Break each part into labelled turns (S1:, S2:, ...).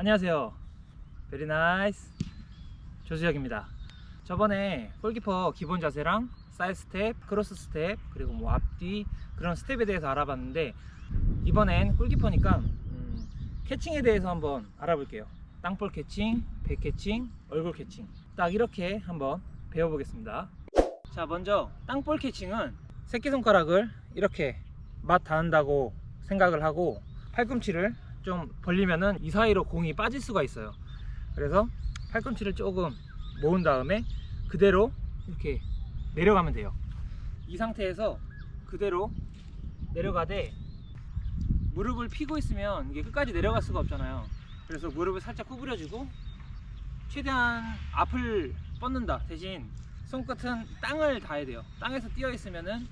S1: 안녕하세요. 베리 나이스 조수혁입니다. 저번에 골키퍼 기본 자세랑 사이드 스텝, 크로스 스텝, 그리고 뭐 앞뒤 그런 스텝에 대해서 알아봤는데, 이번엔 골키퍼니까 캐칭에 대해서 한번 알아볼게요. 땅볼 캐칭, 배 캐칭, 얼굴 캐칭, 딱 이렇게 한번 배워보겠습니다. 자, 먼저 땅볼 캐칭은 새끼손가락을 이렇게 맞 닿는다고 생각을 하고 팔꿈치를 좀 벌리면은 이 사이로 공이 빠질 수가 있어요. 그래서 팔꿈치를 조금 모은 다음에 그대로 이렇게 내려가면 돼요. 이 상태에서 그대로 내려가되, 무릎을 펴고 있으면 이게 끝까지 내려갈 수가 없잖아요. 그래서 무릎을 살짝 구부려주고 최대한 앞을 뻗는다 대신 손끝은 땅을 닿아야 돼요. 땅에서 뛰어 있으면은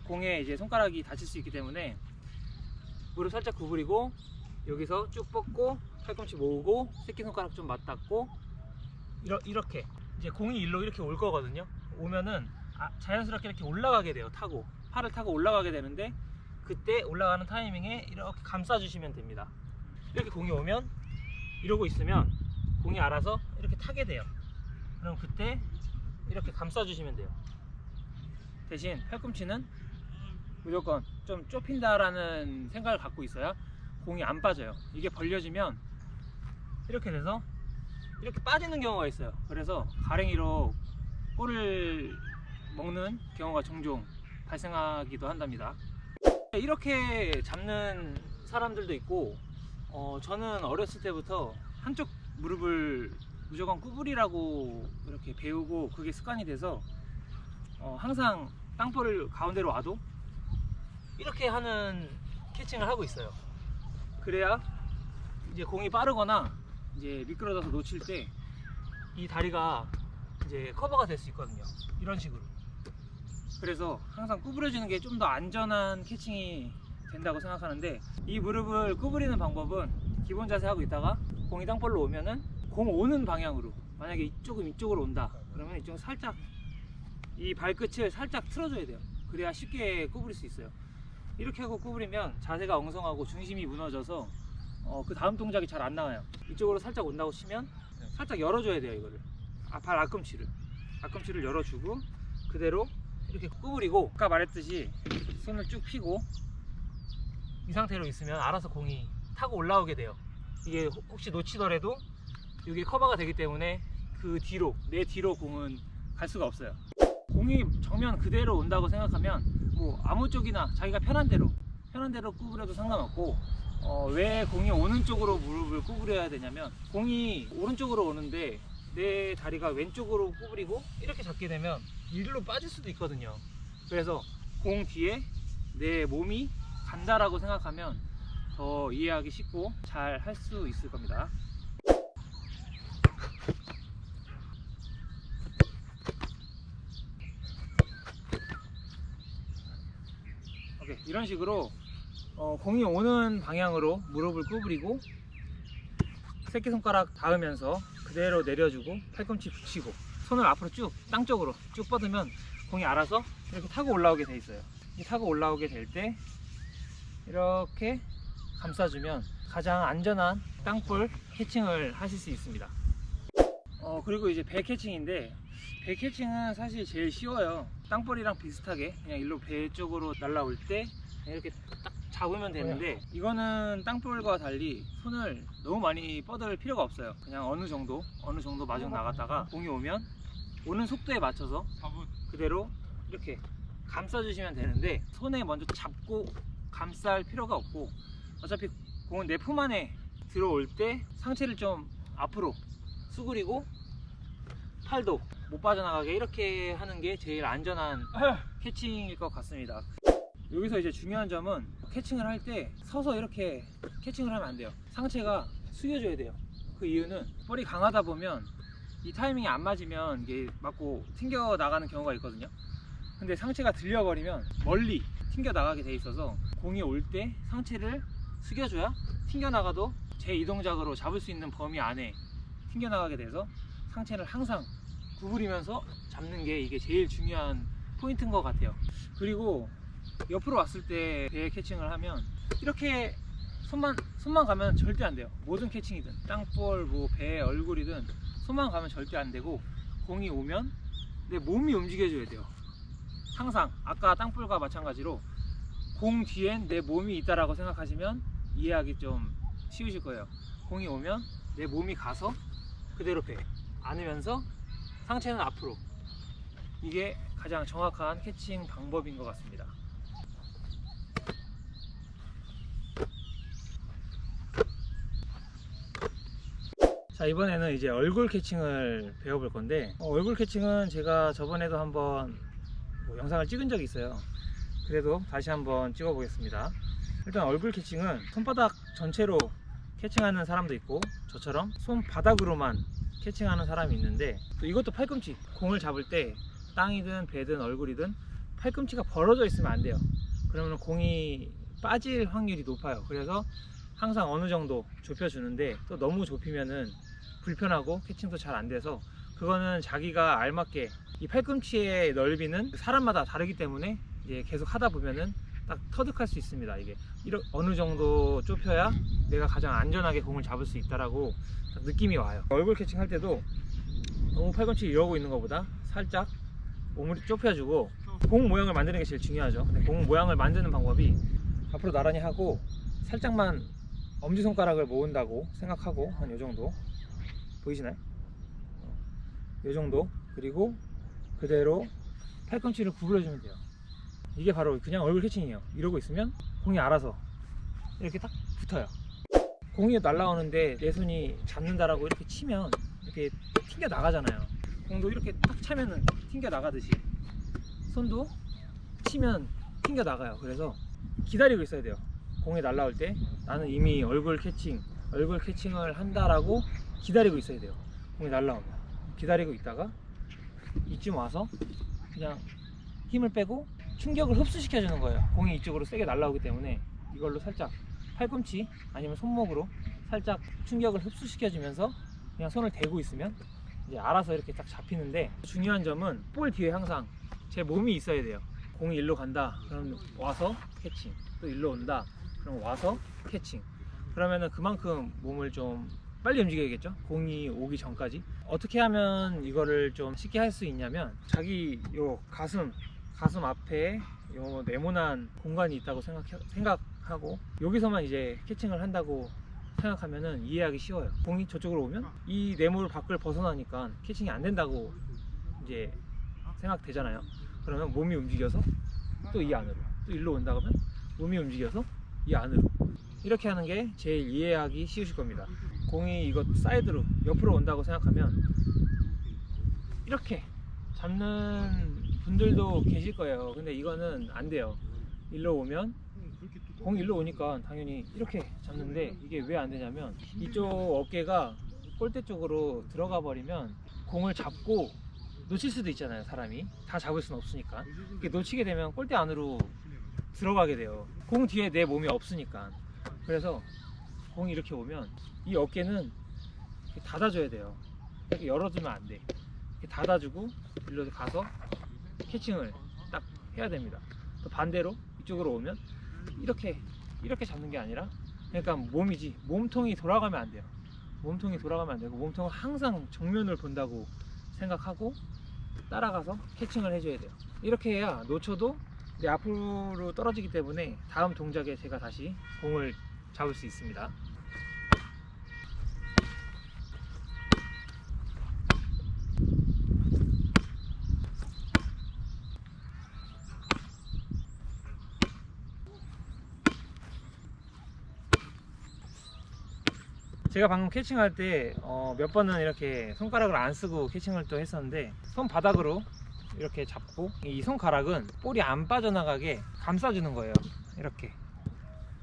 S1: 공에 이제 손가락이 다칠 수 있기 때문에 무릎 살짝 구부리고 여기서 쭉 뻗고 팔꿈치 모으고 새끼손가락 좀 맞닿고 이렇게 이제 공이 일로 이렇게 올 거거든요. 오면은 자연스럽게 이렇게 올라가게 돼요. 타고 팔을 타고 올라가게 되는데, 그때 올라가는 타이밍에 이렇게 감싸 주시면 됩니다. 이렇게 공이 오면 이러고 있으면 공이 알아서 이렇게 타게 돼요. 그럼 그때 이렇게 감싸 주시면 돼요. 대신 팔꿈치는 무조건 좀 좁힌다라는 생각을 갖고 있어야 공이 안 빠져요. 이게 벌려지면 이렇게 돼서 이렇게 빠지는 경우가 있어요. 그래서 가랭이로 골을 먹는 경우가 종종 발생하기도 한답니다. 이렇게 잡는 사람들도 있고, 저는 어렸을 때부터 한쪽 무릎을 무조건 구부리라고 이렇게 배우고 그게 습관이 돼서 항상 땅볼을 가운데로 와도 이렇게 하는 캐칭을 하고 있어요. 그래야 이제 공이 빠르거나 이제 미끄러져서 놓칠 때 이 다리가 이제 커버가 될 수 있거든요. 이런 식으로. 그래서 항상 구부려주는 게 좀 더 안전한 캐칭이 된다고 생각하는데, 이 무릎을 구부리는 방법은 기본 자세 하고 있다가 공이 땅볼로 오면은 공 오는 방향으로, 만약에 이쪽으로 온다 그러면 이쪽 살짝 이 발끝을 살짝 틀어줘야 돼요. 그래야 쉽게 구부릴 수 있어요. 이렇게 하고 구부리면 자세가 엉성하고 중심이 무너져서 그 다음 동작이 잘 안 나와요. 이쪽으로 살짝 온다고 치면 살짝 열어줘야 돼요. 이거를 발 앞꿈치를 열어주고 그대로 이렇게 구부리고, 아까 말했듯이 손을 쭉 펴고 이 상태로 있으면 알아서 공이 타고 올라오게 돼요. 이게 혹시 놓치더라도 이게 커버가 되기 때문에 그 뒤로, 내 뒤로 공은 갈 수가 없어요. 공이 정면 그대로 온다고 생각하면 뭐 아무 쪽이나 자기가 편한 대로 구부려도 상관없고, 왜 공이 오는 쪽으로 무릎을 구부려야 되냐면, 공이 오른쪽으로 오는데 내 다리가 왼쪽으로 구부리고 이렇게 잡게 되면 일로 빠질 수도 있거든요. 그래서 공 뒤에 내 몸이 간다라고 생각하면 더 이해하기 쉽고 잘 할 수 있을 겁니다. 오케이, 이런 식으로 공이 오는 방향으로 무릎을 구부리고 새끼손가락 닿으면서 그대로 내려주고 팔꿈치 붙이고 손을 앞으로 쭉 땅 쪽으로 쭉 뻗으면 공이 알아서 이렇게 타고 올라오게 돼 있어요. 이 타고 올라오게 될 때 이렇게 감싸주면 가장 안전한 땅볼 캐칭을 하실 수 있습니다. 그리고 이제 배 캐칭인데, 배 캐칭은 사실 제일 쉬워요. 땅볼이랑 비슷하게 그냥 일로 배 쪽으로 날라올 때 이렇게 딱 잡으면 되는데, 이거는 땅볼과 달리 손을 너무 많이 뻗을 필요가 없어요. 그냥 어느 정도 마중 나갔다가 공이 오면 오는 속도에 맞춰서 그대로 이렇게 감싸주시면 되는데, 손에 먼저 잡고 감쌀 필요가 없고, 어차피 공은 내 품 안에 들어올 때 상체를 좀 앞으로 수그리고 팔도 못 빠져나가게 이렇게 하는 게 제일 안전한 캐칭일 것 같습니다. 여기서 이제 중요한 점은, 캐칭을 할 때 서서 이렇게 캐칭을 하면 안 돼요. 상체가 숙여줘야 돼요. 그 이유는 볼이 강하다 보면 이 타이밍이 안 맞으면 이게 맞고 튕겨 나가는 경우가 있거든요. 근데 상체가 들려버리면 멀리 튕겨 나가게 돼 있어서 공이 올 때 상체를 숙여줘야 튕겨 나가도 제 이동작으로 잡을 수 있는 범위 안에 튕겨 나가게 돼서 상체를 항상 구부리면서 잡는 게 이게 제일 중요한 포인트인 것 같아요. 그리고 옆으로 왔을 때 배 캐칭을 하면 이렇게 손만 가면 절대 안 돼요. 모든 캐칭이든 땅볼, 뭐 배, 얼굴이든 손만 가면 절대 안 되고, 공이 오면 내 몸이 움직여줘야 돼요. 항상 아까 땅볼과 마찬가지로 공 뒤엔 내 몸이 있다라고 생각하시면 이해하기 좀 쉬우실 거예요. 공이 오면 내 몸이 가서 그대로 배 안으면서 상체는 앞으로. 이게 가장 정확한 캐칭 방법인 것 같습니다. 자, 이번에는 이제 얼굴 캐칭을 배워볼 건데, 얼굴 캐칭은 제가 저번에도 한번 영상을 찍은 적이 있어요. 그래도 다시 한번 찍어 보겠습니다. 일단 얼굴 캐칭은 손바닥 전체로 캐칭하는 사람도 있고, 저처럼 손바닥으로만 캐칭하는 사람이 있는데, 또 이것도 팔꿈치, 공을 잡을 때 땅이든 배든 얼굴이든 팔꿈치가 벌어져 있으면 안 돼요. 그러면 공이 빠질 확률이 높아요. 그래서 항상 어느 정도 좁혀주는데, 또 너무 좁히면은 불편하고 캐칭도 잘 안 돼서, 그거는 자기가 알맞게, 이 팔꿈치의 넓이는 사람마다 다르기 때문에 이제 계속 하다 보면은 딱 터득할 수 있습니다. 이게 어느 정도 좁혀야 내가 가장 안전하게 공을 잡을 수 있다라고 딱 느낌이 와요. 얼굴 캐칭 할 때도 너무 팔꿈치 이러고 있는 것보다 살짝 몸을 좁혀주고, 공 모양을 만드는 게 제일 중요하죠. 근데 공 모양을 만드는 방법이 앞으로 나란히 하고 살짝만 엄지손가락을 모은다고 생각하고, 한 요정도 보이시나요? 요정도. 그리고 그대로 팔꿈치를 구부려주면 돼요. 이게 바로 그냥 얼굴 캐칭이에요. 이러고 있으면 공이 알아서 이렇게 딱 붙어요. 공이 날라오는데 내 손이 잡는다라고 이렇게 치면 이렇게 튕겨 나가잖아요. 공도 이렇게 딱 차면은 튕겨 나가듯이 손도 치면 튕겨 나가요. 그래서 기다리고 있어야 돼요. 공이 날라올 때 나는 이미 얼굴 캐칭을 한다라고 기다리고 있어야 돼요. 공이 날라오면 기다리고 있다가 이쯤 와서 그냥 힘을 빼고 충격을 흡수시켜 주는 거예요. 공이 이쪽으로 세게 날라오기 때문에 이걸로 살짝 팔꿈치 아니면 손목으로 살짝 충격을 흡수시켜 주면서 그냥 손을 대고 있으면 이제 알아서 이렇게 딱 잡히는데, 중요한 점은 볼 뒤에 항상 제 몸이 있어야 돼요. 공이 일로 간다, 그럼 와서 캐칭. 또 일로 온다, 그럼 와서 캐칭. 그러면은 그만큼 몸을 좀 빨리 움직여야겠죠. 공이 오기 전까지. 어떻게 하면 이거를 좀 쉽게 할 수 있냐면, 자기 요 가슴 앞에 요 네모난 공간이 있다고 생각하고 여기서만 이제 캐칭을 한다고 생각하면은 이해하기 쉬워요. 공이 저쪽으로 오면 이 네모 밖을 벗어나니까 캐칭이 안 된다고 이제 생각되잖아요. 그러면 몸이 움직여서 또 이 안으로, 또 일로 온다 그러면 몸이 움직여서 이 안으로, 이렇게 하는 게 제일 이해하기 쉬우실 겁니다. 공이 이거 사이드로 옆으로 온다고 생각하면 이렇게 잡는 분들도 계실 거예요. 근데 이거는 안 돼요. 일로 오면 공이 일로 오니까 당연히 이렇게 잡는데, 이게 왜 안 되냐면 이쪽 어깨가 골대 쪽으로 들어가 버리면 공을 잡고 놓칠 수도 있잖아요. 사람이 다 잡을 수는 없으니까. 이렇게 놓치게 되면 골대 안으로 들어가게 돼요. 공 뒤에 내 몸이 없으니까. 그래서 공이 이렇게 오면 이 어깨는 이렇게 닫아줘야 돼요. 이렇게 열어두면 안 돼. 이렇게 닫아주고 일로 가서 캐칭을 딱 해야 됩니다. 또 반대로 이쪽으로 오면 이렇게 잡는 게 아니라, 그러니까 몸이지, 몸통이 돌아가면 안 돼요. 몸통이 돌아가면 안 되고, 몸통은 항상 정면을 본다고 생각하고 따라가서 캐칭을 해줘야 돼요. 이렇게 해야 놓쳐도 내 앞으로 떨어지기 때문에 다음 동작에 제가 다시 공을 잡을 수 있습니다. 제가 방금 캐칭할 때 몇 번은 이렇게 손가락을 안 쓰고 캐칭을 또 했었는데, 손바닥으로 이렇게 잡고 이 손가락은 볼이 안 빠져나가게 감싸주는 거예요. 이렇게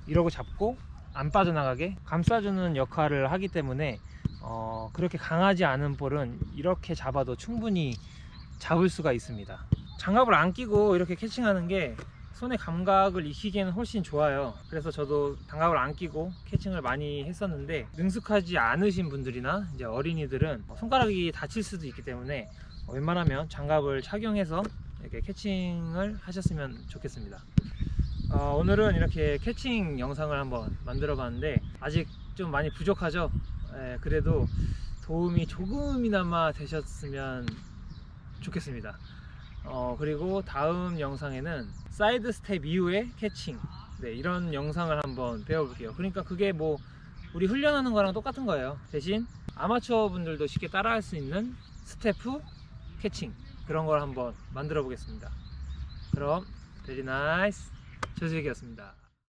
S1: 이러고 잡고 안 빠져나가게 감싸주는 역할을 하기 때문에 그렇게 강하지 않은 볼은 이렇게 잡아도 충분히 잡을 수가 있습니다. 장갑을 안 끼고 이렇게 캐칭하는 게 손의 감각을 익히기에는 훨씬 좋아요. 그래서 저도 장갑을 안 끼고 캐칭을 많이 했었는데, 능숙하지 않으신 분들이나 이제 어린이들은 손가락이 다칠 수도 있기 때문에 웬만하면 장갑을 착용해서 이렇게 캐칭을 하셨으면 좋겠습니다. 오늘은 이렇게 캐칭 영상을 한번 만들어 봤는데 아직 좀 많이 부족하죠. 그래도 도움이 조금이나마 되셨으면 좋겠습니다. 그리고 다음 영상에는 사이드 스텝 이후에 캐칭, 이런 영상을 한번 배워볼게요. 그러니까 그게 뭐 우리 훈련하는 거랑 똑같은 거예요. 대신 아마추어 분들도 쉽게 따라할 수 있는 스텝 후 캐칭, 그런 걸 한번 만들어 보겠습니다. 그럼 베리 나이스 조수혁이었습니다.